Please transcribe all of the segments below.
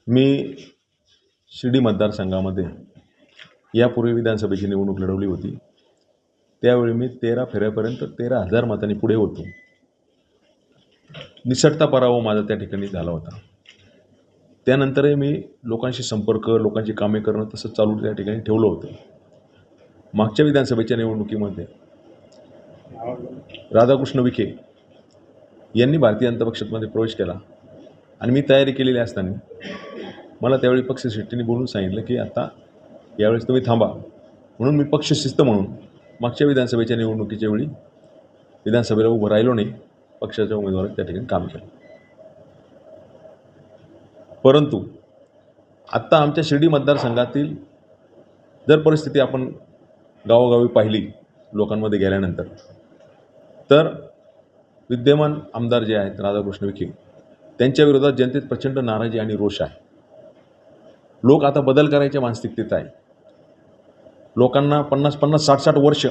मी शिर्डी मतदारसंघामध्ये यापूर्वी विधानसभेची निवडणूक लढवली होती. त्यावेळी मी 13 फेऱ्यापर्यंत 13,000 मतांनी पुढे होतो. निसटता पराभव माझा त्या ठिकाणी झाला होता. त्यानंतरही मी लोकांशी संपर्क, लोकांची कामे करणं तसं चालू त्या ठिकाणी ठेवलं होतं. मागच्या विधानसभेच्या निवडणुकीमध्ये राधाकृष्ण विखे यांनी भारतीय जनता पक्षामध्ये प्रवेश केला आणि मी तयारी केलेली असताना मला त्यावेळी पक्षश्रेष्ठींनी बोलून सांगितलं की आता यावेळेस तुम्ही थांबा. म्हणून मी पक्षशिस्त म्हणून मागच्या विधानसभेच्या निवडणुकीच्या वेळी विधानसभेला उभं राहिलो नाही. पक्षाच्या उमेदवारांनी त्या ठिकाणी काम केलं. परंतु आत्ता आमच्या शिर्डी मतदारसंघातील जर परिस्थिती आपण गावोगावी पाहिली लोकांमध्ये गेल्यानंतर, तर विद्यमान आमदार जे आहेत राधाकृष्ण विखे त्यांच्या विरोधात जनतेत प्रचंड नाराजी आणि रोष आहे. लोक आता बदल करायच्या मानसिकतेत आहे. लोकांना 50-50, 60-60 वर्ष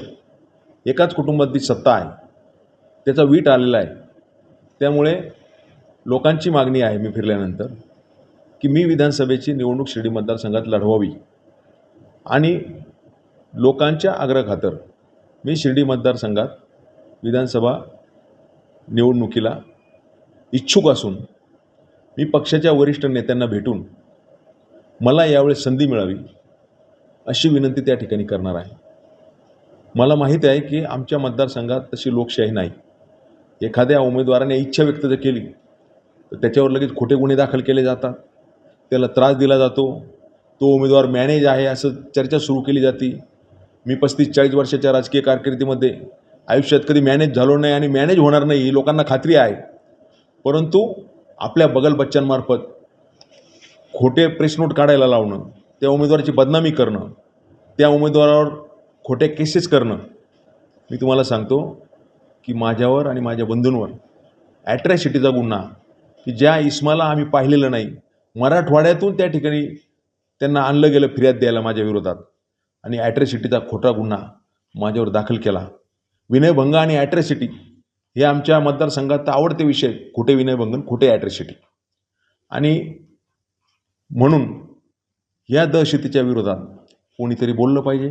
एकाच कुटुंबातली सत्ता आहे, त्याचा वीट आलेला आहे. त्यामुळे लोकांची मागणी आहे मी फिरल्यानंतर की मी विधानसभेची निवडणूक शिर्डी मतदारसंघात लढवावी आणि लोकांच्या आग्रहाखातर मी शिर्डी मतदारसंघात विधानसभा निवडणुकीला इच्छुक असून मी पक्षाच्या वरिष्ठ नेत्यांना भेटून मला यावेळेस संधी मिळावी अशी विनंती त्या ठिकाणी करणार आहे. मला माहीत आहे की आमच्या मतदारसंघात तशी लोकशाही नाही. एखाद्या उमेदवाराने इच्छा व्यक्त जर केली तर त्याच्यावर लगेच खोटे गुन्हे दाखल केले जातात, त्याला त्रास दिला जातो, तो उमेदवार मॅनेज आहे असं चर्चा सुरू केली जाते. मी 35-40 वर्षाच्या राजकीय कारकिर्दीमध्ये आयुष्यात कधी मॅनेज झालो नाही आणि मॅनेज होणार नाही ही लोकांना खात्री आहे. परंतु आपल्या बगल बच्चांमार्फत खोटे प्रेस नोट काढायला लावणं, त्या उमेदवाराची बदनामी करणं, त्या उमेदवारावर खोटे केसेस करणं, मी तुम्हाला सांगतो की माझ्यावर आणि माझ्या बंधूंवर ॲट्रॅसिटीचा गुन्हा की ज्या इस्माला आम्ही पाहिलेलं नाही, मराठवाड्यातून त्या ठिकाणी त्यांना आणलं गेलं फिर्याद द्यायला माझ्या विरोधात आणि ॲट्रॅसिटीचा खोटा गुन्हा माझ्यावर दाखल केला. विनयभंग आणि ॲट्रॅसिटी हे आमच्या मतदारसंघात आवडते विषय, खोटे विनयभंगन, खोटे ॲट्रॅसिटी. आणि म्हणून या दहशतीच्या विरोधात कोणीतरी बोललं पाहिजे,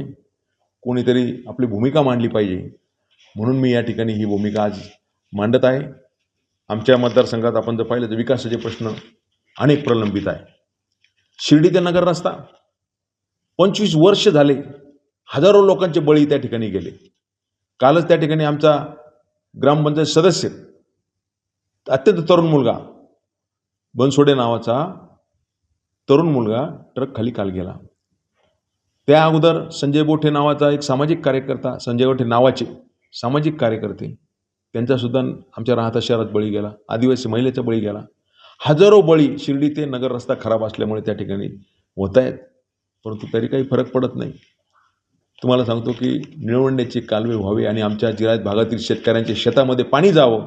कोणीतरी आपली भूमिका मांडली पाहिजे. म्हणून मी या ठिकाणी ही भूमिका आज मांडत आहे. आमच्या मतदारसंघात आपण जर पाहिलं तर विकासाचे प्रश्न अनेक प्रलंबित आहे. शिर्डी ते नगर रस्ता 25 वर्ष झाले, हजारो लोकांचे बळी त्या ठिकाणी गेले. कालच त्या ठिकाणी आमचा ग्रामपंचायत सदस्य अत्यंत तरुण मुलगा, बनसोडे नावाचा तरुण मुलगा ट्रक खाली काल गेला. त्या अगोदर संजय बोठे नावाचा एक सामाजिक कार्यकर्ता, संजय बोठे नावाचे सामाजिक कार्यकर्ते, त्यांचासुद्धा आमच्या राहता शहरात बळी गेला. आदिवासी महिलेचा बळी गेला. हजारो बळी शिर्डी ते नगर रस्ता खराब असल्यामुळे त्या ठिकाणी होत आहेत. परंतु तरी काही फरक पडत नाही. तुम्हाला सांगतो की निळवंड्याची कालवे व्हावी आणि आमच्या जिल्ह्यात भागातील शेतकऱ्यांच्या शेतामध्ये पाणी जावं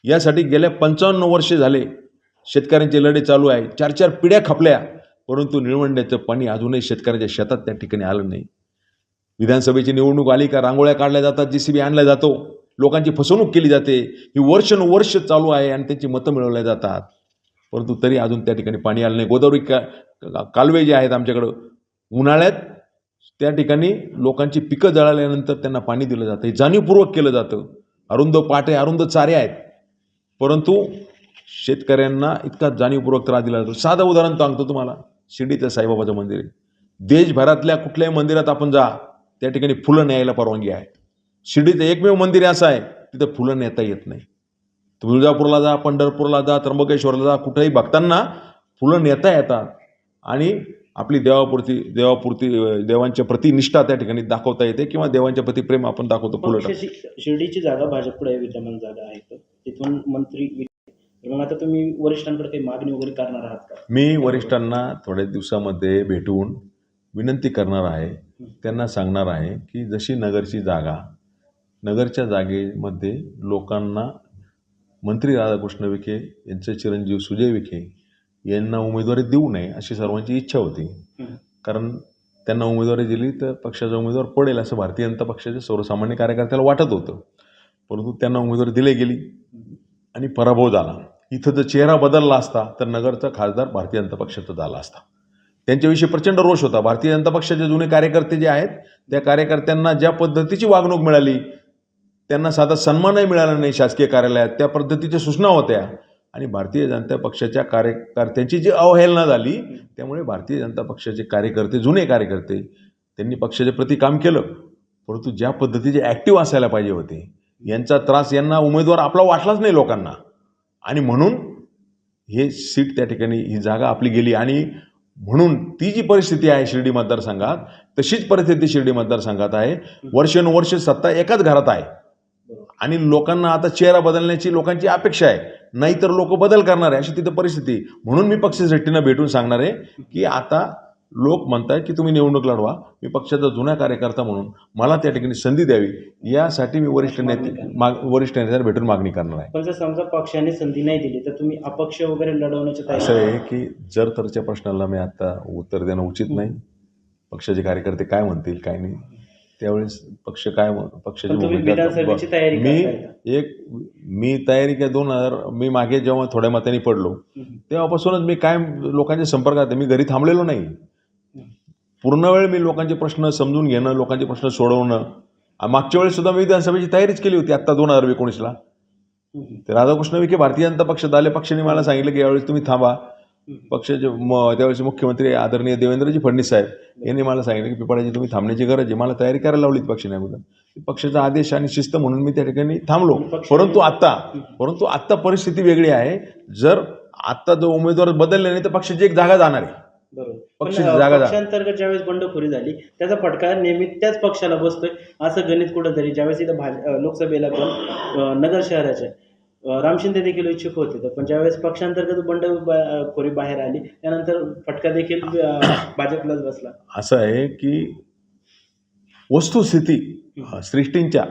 यासाठी गेल्या 55 वर्षे झाले शेतकऱ्यांचे लढे चालू आहे. 4-4 पिढ्या खपल्या, परंतु निळवंड्याचं पाणी अजूनही शेतकऱ्याच्या शेतात त्या ठिकाणी आलं नाही. विधानसभेची निवडणूक आली का रांगोळ्या काढल्या जातात, JCB आणला जातो, लोकांची फसवणूक केली जाते. ही वर्षानुवर्ष चालू आहे आणि त्यांची मतं मिळवल्या जातात, परंतु तरी अजून त्या ठिकाणी पाणी आलं नाही. गोदावरी कालवे जे आहेत आमच्याकडं, उन्हाळ्यात त्या ठिकाणी लोकांची पिकं जळाल्यानंतर त्यांना पाणी दिलं जातं. हे जाणीवपूर्वक केलं जातं. अरुंद पाटे, अरुंद चारे आहेत, परंतु शेतकऱ्यांना इतका जाणीवपूर्वक त्रास दिला जातो. साधं उदाहरण सांगतो तुम्हाला, शिर्डीचं साईबाबाचं मंदिर आहे. देशभरातल्या कुठल्याही मंदिरात आपण जा, त्या ठिकाणी फुलं न्यायला परवानगी आहे. शिर्डीचं एकमेव मंदिर असं आहे तिथं फुलं नेता येत नाही. तुळजापूरला जा, पंढरपूरला जा, त्र्यंबकेश्वरला जा, कुठेही भक्तांना फुलं नेता येतात आणि आपली देवांच्या प्रति निष्ठा त्या ठिकाणी दाखवता येते किंवा देवांच्या प्रति प्रेम आपण दाखवतो. फुलं शिर्डीची जागा भाजपकडे विद्यमान जागा आहे, तिथून मंत्री, मग आता तुम्ही वरिष्ठांकडे काही मागणी वगैरे करणार आहात का? मी वरिष्ठांना थोड्या दिवसामध्ये भेटून विनंती करणार आहे. त्यांना सांगणार आहे की जशी नगरची जागा, नगरच्या जागेमध्ये लोकांना मंत्री राधाकृष्ण विखे यांचे चिरंजीव सुजय विखे यांना उमेदवारी देऊ नये अशी सर्वांची इच्छा होती. कारण त्यांना उमेदवारी दिली तर पक्षाचा उमेदवार पडेल असं भारतीय जनता पक्षाच्या सर्वसामान्य कार्यकर्त्याला वाटत होतं. परंतु त्यांना उमेदवारी दिली गेली आणि पराभव झाला. इथं जर चेहरा बदलला असता तर नगरचा खासदार भारतीय जनता पक्षाचा झाला असता. त्यांच्याविषयी प्रचंड रोष होता. भारतीय जनता पक्षाचे जुने कार्यकर्ते जे आहेत त्या कार्यकर्त्यांना ज्या पद्धतीची वागणूक मिळाली, त्यांना साधा सन्मानही मिळाला नाही शासकीय कार्यालयात, त्या पद्धतीच्या सूचना होत्या आणि भारतीय जनता पक्षाच्या कार्यकर्त्यांची जी अवहेलना झाली त्यामुळे भारतीय जनता पक्षाचे कार्यकर्ते, जुने कार्यकर्ते, त्यांनी पक्षाच्या प्रति काम केलं, परंतु ज्या पद्धतीचे ॲक्टिव्ह असायला पाहिजे होते यांचा त्रास यांना उमेदवार आपला वाटलाच नाही लोकांना आणि म्हणून हे सीट त्या ठिकाणी, ही जागा आपली गेली आणि म्हणून ती जी परिस्थिती आहे शिर्डी मतदारसंघात, तशीच परिस्थिती शिर्डी मतदारसंघात आहे. वर्षानुवर्ष सत्ता एकाच घरात आहे आणि लोकांना आता चेहरा बदलण्याची लोकांची अपेक्षा आहे, नाहीतर लोक बदल करणार आहे, अशी तिथं परिस्थिती. म्हणून मी पक्षश्रेष्ठींना भेटून सांगणार आहे की आता लोक म्हणतात की तुम्ही निवडणूक लढवा, मी पक्षाचा जुना कार्यकर्ता म्हणून मला त्या ठिकाणी संधी द्यावी, यासाठी मी वरिष्ठ नेत्यांना भेटून मागणी करणार आहे. पण जर समजा पक्षाने संधी नाही दिली तर तुम्ही अपक्ष वगैरे लढवण्याची असं तयारी? आहे की जर तरच्या प्रश्नाला मी आता उत्तर देणं उचित नाही. पक्षाचे कार्यकर्ते काय म्हणतील काय नाही त्यावेळेस पक्ष काय पक्षाची पण तुम्ही भूमिका. विधानसभेची तयारी करताय का? मी तयारी काय 2000 मी मागे जेव्हा थोड्या मतांनी पडलो तेव्हापासूनच मी कायम लोकांच्या संपर्कात आहे. मी घरी थांबलेलो नाही. पूर्ण वेळ मी लोकांचे प्रश्न समजून घेणं, लोकांचे प्रश्न सोडवणं. मागच्या वेळेस सुद्धा मी विधानसभेची तयारीच केली होती आत्ता 2019ला. ते राधाकृष्ण विखे भारतीय जनता पक्षात आले. पक्षाने मला सांगितलं की यावेळेस तुम्ही थांबा. पक्षाचे त्यावेळेचे मुख्यमंत्री आदरणीय देवेंद्रजी फडणवीस साहेब यांनी मला सांगितलं की पिंपळाजी तुम्ही थांबण्याची गरज आहे. मला तयारी करायला लावली पक्षाने अगोदर. पक्षाचा आदेश आणि शिस्त म्हणून मी त्या ठिकाणी थांबलो. परंतु आत्ता परिस्थिती वेगळी आहे. जर आत्ता जो उमेदवार बदलले नाही तर पक्षाची एक जागा जाणार आहे. पक्षांतर्गत ज्यावेळेस बंडखोरी झाली त्याचा फटका नेहमी त्याच पक्षाला बसतोय असं गणित कुठंतरी. ज्यावेळेस इथं लोकसभेला पण नगर शहराच्या राम शिंदे देखील इच्छुक होते, तर पण ज्यावेळेस पक्षांतर्गत बंडखोरी बाहेर आली त्यानंतर फटका देखील भाजपलाच बसला. असं आहे की वस्तुस्थिती सृष्टींच्या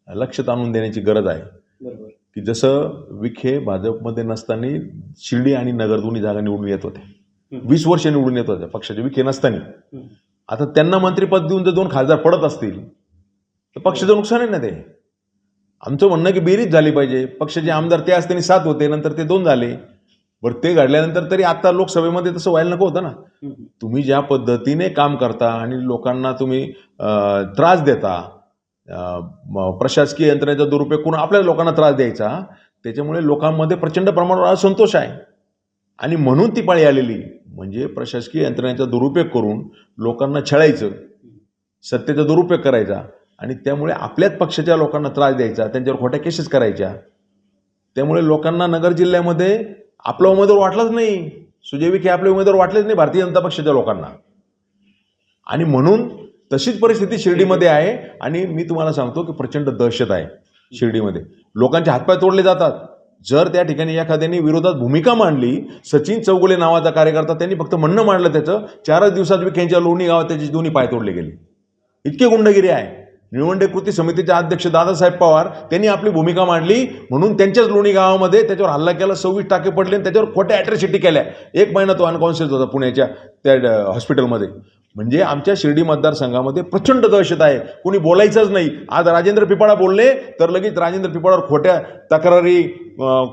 लक्षात आणून देण्याची गरज आहे. बरोबर. की जसं विखे भाजपमध्ये नसताना शिर्डी आणि नगर दोन्ही जागा निवडून येत होते. 20 वर्ष निवडून येत होत्या पक्षाचे विखे नसताना. आता त्यांना मंत्रिपद देऊन जर 2 खासदार पडत असतील तर पक्षाचं नुकसान आहे ना. ते आमचं म्हणणं की बेरीज झाली पाहिजे. पक्षाचे आमदार ते असताना 7 होते, नंतर ते 2 झाले. बरं ते घडल्यानंतर तरी आता लोकसभेमध्ये तसं व्हायला नको होतं ना. तुम्ही ज्या पद्धतीने काम करता आणि लोकांना तुम्ही त्रास देता, प्रशासकीय यंत्रणेचा दुरुपयोग करून आपल्या लोकांना त्रास द्यायचा, त्याच्यामुळे लोकांमध्ये प्रचंड प्रमाणावर असंतोष आहे आणि म्हणून ती पाळी आलेली. म्हणजे प्रशासकीय यंत्रणेचा दुरुपयोग करून लोकांना छळायचं, सत्तेचा दुरुपयोग करायचा आणि त्यामुळे आपल्याच पक्षाच्या लोकांना त्रास द्यायचा, त्यांच्यावर खोट्या केसेस करायच्या. त्यामुळे लोकांना नगर जिल्ह्यामध्ये आपला उमेदवार वाटलाच नाही. सुजय विखे आपले उमेदवार वाटलेच नाही भारतीय जनता पक्षाच्या लोकांना आणि म्हणून तशीच परिस्थिती शिर्डीमध्ये आहे. आणि मी तुम्हाला सांगतो की प्रचंड दहशत आहे शिर्डीमध्ये. लोकांचे हातपाय तोडले जातात. जर त्या ठिकाणी एखाद्याने विरोधात भूमिका मांडली, सचिन चौगुले नावाचा कार्यकर्ता, त्यांनी फक्त म्हणणं मांडलं त्याचं, 4च दिवसात विखेंच्या लोणी गावात त्याची दोन्ही पाय तोडले गेले. इतकी गुंडगिरी आहे. निळवंडे कृती समितीचे अध्यक्ष दादासाहेब पवार त्यांनी आपली भूमिका मांडली म्हणून त्यांच्याच लोणी गावामध्ये त्याच्यावर हल्ला केला, 26 टाके पडले आणि त्याच्यावर खोट्या ॲट्रॉसिटी केल्या. 1 महिना तो अनकॉन्शियस होता पुण्याच्या त्या हॉस्पिटलमध्ये. म्हणजे आमच्या शिर्डी मतदारसंघामध्ये प्रचंड दहशत आहे. कोणी बोलायचंच नाही. आज राजेंद्र पिपाळा बोलले तर लगेच राजेंद्र पिपाळावर खोट्या तक्रारी,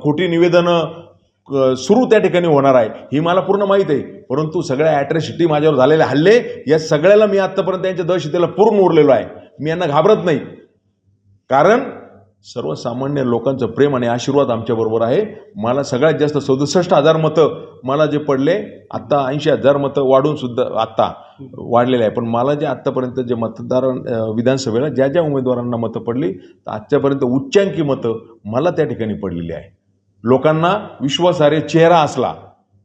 खोटी निवेदनं सुरू त्या ठिकाणी होणार आहे, ही मला पूर्ण माहीत आहे. परंतु सगळ्या ॲट्रॉसिटी माझ्यावर झालेले हल्ले, या सगळ्याला मी आत्तापर्यंत त्यांच्या दहशतीला पूर्ण उरलेलो आहे. मी यांना घाबरत नाही, कारण सर्वसामान्य लोकांचं प्रेम आणि आशीर्वाद आमच्याबरोबर आहे. मला सगळ्यात जास्त 67,000 मतं मला जे पडले, आत्ता 80,000 मतं वाढून सुद्धा आत्ता वाढलेले आहे. पण मला जे आत्तापर्यंत जे मतदार विधानसभेला ज्या ज्या उमेदवारांना मतं पडली तर आजच्यापर्यंत उच्चांकी मतं मला त्या ठिकाणी पडलेली आहे. लोकांना विश्वासार्ह चेहरा असला,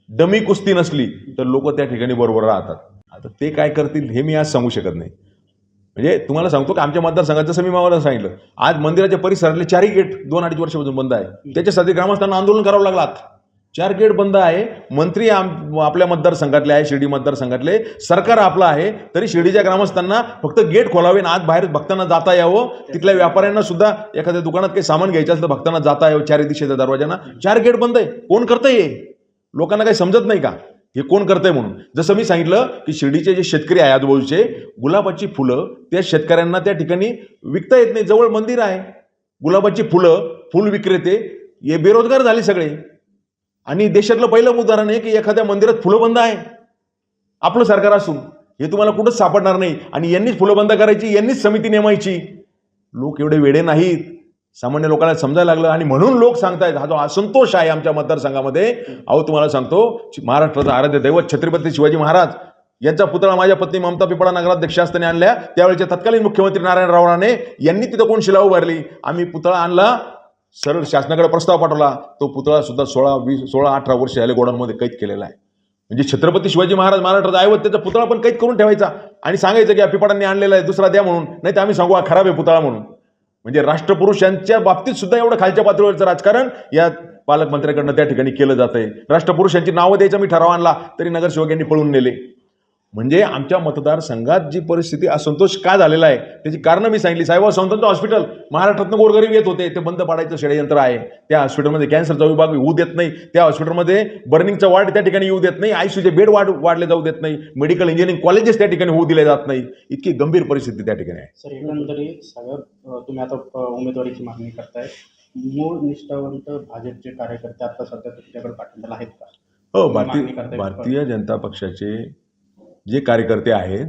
डमी कुस्ती नसली तर लोक त्या ठिकाणी बरोबर राहतात. आता ते काय करतील हे मी आज सांगू शकत नाही. म्हणजे तुम्हाला सांगतो की आमच्या मतदारसंघात जसं मी मला सांगितलं, आज मंदिराच्या परिसरातले 4ही गेट 2-2.5 वर्षापासून बंद आहे. त्याच्यासाठी ग्रामस्थांना आंदोलन करावं लागलं. 4 गेट बंद आहे. मंत्री आपल्या मतदारसंघातले आहे, शिर्डी मतदारसंघातले, सरकार आपलं आहे, तरी शिर्डीच्या ग्रामस्थांना फक्त गेट खोलावे आणि आज बाहेर भक्तांना जाता यावं. तिथल्या व्यापाऱ्यांना सुद्धा एखाद्या दुकानात काही सामान घ्यायचं असलं भक्तांना जाता यावं 4 दिशेच्या दरवाजांना. 4 गेट बंद आहे. कोण करतंय हे? लोकांना काही समजत नाही का हे कोण करतंय म्हणून? जसं मी सांगितलं की शिर्डीचे जे शेतकरी आहे आजूबाजूचे, गुलाबाची फुलं त्या शेतकऱ्यांना त्या ठिकाणी विकता येत नाही. जवळ मंदिर आहे, गुलाबाची फुलं, फुल विक्रेते हे बेरोजगार झाले सगळे. आणि देशातलं पहिलं उदाहरण आहे की एखाद्या मंदिरात फुलं बंद आहे, आपलं सरकार असून. हे तुम्हाला कुठंच सापडणार नाही. आणि यांनीच फुलं बंद करायची, यांनीच समिती नेमायची. लोक एवढे वेडे नाहीत, सामान्य लोकांना समजायला लागलं. आणि म्हणून लोक सांगतायत, हा जो असंतोष आहे आमच्या मतदारसंघामध्ये, अहो तुम्हाला सांगतो, महाराष्ट्राचं आराध्य दैवत छत्रपती शिवाजी महाराज यांचा पुतळा माझ्या पत्नी ममता पिपळा नगराध्यक्ष असताना आणल्या. त्यावेळेचे तत्कालीन मुख्यमंत्री नारायणराव राणे यांनी तिथं कोण शिला उभारली, आम्ही पुतळा आणला, सरळ शासनाकडे प्रस्ताव पाठवला. तो पुतळा सुद्धा 16-18 वर्ष झाले गोडांमध्ये कैद केलेला आहे. म्हणजे छत्रपती शिवाजी महाराज महाराष्ट्राचा ऐवत त्याचा पुतळा पण कैद करून ठेवायचा आणि सांगायचं की या पिपाडांनी आणलेला आहे, दुसरा द्या म्हणून, नाही तर आम्ही सांगू हा खराब आहे पुतळा म्हणून. म्हणजे राष्ट्रपुरुषांच्या बाबतीत सुद्धा एवढं खालच्या पातळीवरचं राजकारण या पालकमंत्र्याकडनं त्या ठिकाणी केलं जातंय. राष्ट्रपुरुषांची नावं द्यायचा मी ठराव आणला तरी नगरसेवक यांनी पळून नेले. म्हणजे आमच्या मतदारसंघात जी परिस्थिती असंतोष का झालेला आहे त्याची कारणं मी सांगितली. साईबाबा संतांचं हॉस्पिटल महाराष्ट्रातनं गोरगरीब येत होते, ते बंद पाडायचं षडयंत्र आहे. त्या हॉस्पिटलमध्ये कॅन्सरचा विभाग येऊ देत नाही, त्या हॉस्पिटलमध्ये बर्निंगचा वार्ड त्या ठिकाणी येऊ देत नाही, आयसीयूचे बेड वाढले जाऊ देत नाही, मेडिकल इंजिनिअरिंग कॉलेजेस त्या ठिकाणी होऊ दिले जात नाही. इतकी गंभीर परिस्थिती त्या ठिकाणी आहे. सर, एकंदरीत सगळं तुम्ही आता उमेदवारीची मागणी करताय, मूळ निष्ठावंत भाजपचे कार्यकर्ते आता सध्या तुमच्याकडे पाठिंब्याला आहेत का? हो, मागणी करताय? भारतीय जनता पक्षाचे जे कार्यकर्ते आहेत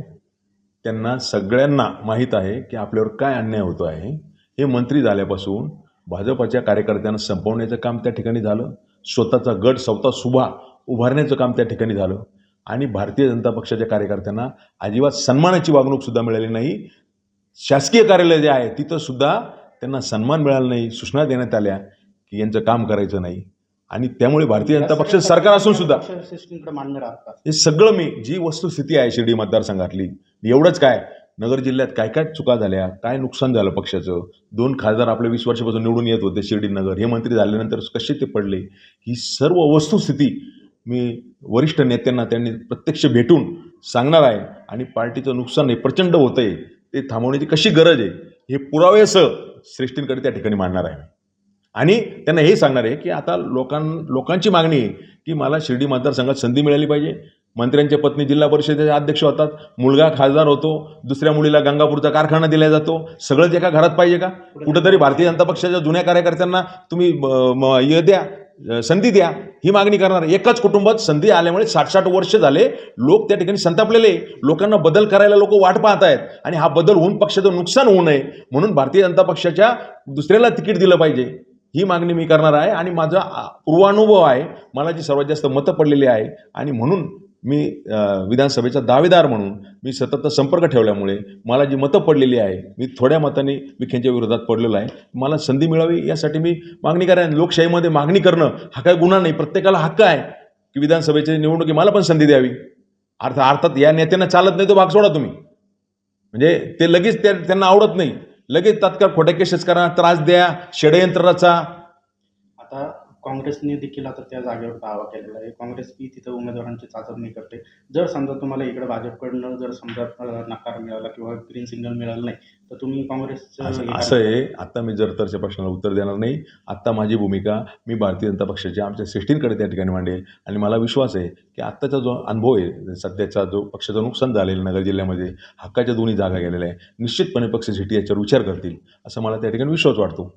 त्यांना सगळ्यांना माहीत आहे की आपल्यावर काय अन्याय होतो आहे. हे मंत्री झाल्यापासून भाजपच्या कार्यकर्त्यांना संपवण्याचं काम त्या ठिकाणी झालं, स्वतःचा गट स्वतः सुभा उभारण्याचं काम त्या ठिकाणी झालं. आणि भारतीय जनता पक्षाच्या कार्यकर्त्यांना अजिबात सन्मानाची वागणूक सुद्धा मिळाली नाही. शासकीय कार्यालय जे आहे तिथं सुद्धा त्यांना सन्मान मिळाला नाही. सूचना देण्यात आल्या की यांचं काम करायचं नाही. आणि त्यामुळे भारतीय जनता पक्षाचं सरकार असून सुद्धा मान्य राहतात. हे सगळं मी जी वस्तुस्थिती आहे शिर्डी मतदारसंघातली, एवढंच काय, नगर जिल्ह्यात काय काय चुका झाल्या, काय नुकसान झालं पक्षाचं, 2 खासदार आपले 20 वर्षापासून निवडून येत होते शिर्डी नगर, हे मंत्री झाल्यानंतर कसे ते पडले, ही सर्व वस्तुस्थिती मी वरिष्ठ नेत्यांना त्यांनी प्रत्यक्ष भेटून सांगणार आहे. आणि पार्टीचं नुकसान हे प्रचंड होतं आहे, ते थांबवण्याची कशी गरज आहे हे पुरावेसह श्रेष्ठींकडे त्या ठिकाणी मांडणार आहे. आणि त्यांना हे सांगणार आहे की आता लोकांची मागणी आहे की मला शिर्डी मतदारसंघात संधी मिळाली पाहिजे. मंत्र्यांच्या पत्नी जिल्हा परिषदेचे अध्यक्ष होतात, मुलगा खासदार होतो, दुसऱ्या मुलीला गंगापूरचा कारखाना दिला जातो, सगळंच एका घरात पाहिजे का? कुठंतरी भारतीय जनता पक्षाच्या जुन्या कार्यकर्त्यांना तुम्ही हे द्या, संधी द्या, ही मागणी करणार. एकाच कुटुंबात संधी आल्यामुळे 60-60 वर्ष झाले लोक त्या ठिकाणी संतापलेले. लोकांना बदल करायला लोक वाट पाहत आहेत आणि हा बदल होऊन पक्षाचं नुकसान होऊ नये म्हणून भारतीय जनता पक्षाच्या दुसऱ्याला तिकीट दिलं पाहिजे, ही मागणी मी करणार आहे. आणि माझा पूर्वानुभव आहे, मला जी सर्वात जास्त मतं पडलेली आहे आणि म्हणून मी विधानसभेचा दावेदार म्हणून मी सतत संपर्क ठेवल्यामुळे मला जी मतं पडलेली आहे, मी थोड्या मतांनी विखेंच्या विरोधात पडलेलो आहे, मला संधी मिळावी यासाठी मी मागणी करेन. लोकशाहीमध्ये मागणी करणं हा काय गुन्हा नाही, प्रत्येकाला हक्क आहे की विधानसभेच्या निवडणुकी मला पण संधी द्यावी. अर्थात या नेत्यांना चालत नाही तो भाग सोडा तुम्ही, म्हणजे ते लगेच त्यांना आवडत नाही, लगेच तात्काळ खोट्या केसेस करा, त्रास द्या, षडयंत्र रचा. आता काँग्रेसने देखील आता त्या जागेवर दावा केलेला आहे. काँग्रेस ही तिथं उमेदवारांची चाचपणी करते. जर समजा तुम्हाला इकडे भाजपकडनं जर समजा नकार मिळाला किंवा ग्रीन सिग्नल मिळालं नाही तर तुम्ही काँग्रेसचं असं आहे. आता मी जरतरच्या प्रश्नाला उत्तर देणार नाही. आत्ता माझी भूमिका मी भारतीय जनता पक्षाच्या आमच्या श्रेष्ठींकडे त्या ठिकाणी मांडेल. आणि मला विश्वास आहे की आत्ताचा जो अनुभव आहे, सध्याचा जो पक्षाचं नुकसान झालेलं नगर जिल्ह्यामध्ये, हक्काच्या 2 जागा गेलेल्या आहे, निश्चितपणे पक्ष सिटी याच्यावर विचार करतील असं मला त्या ठिकाणी विश्वास वाटतो.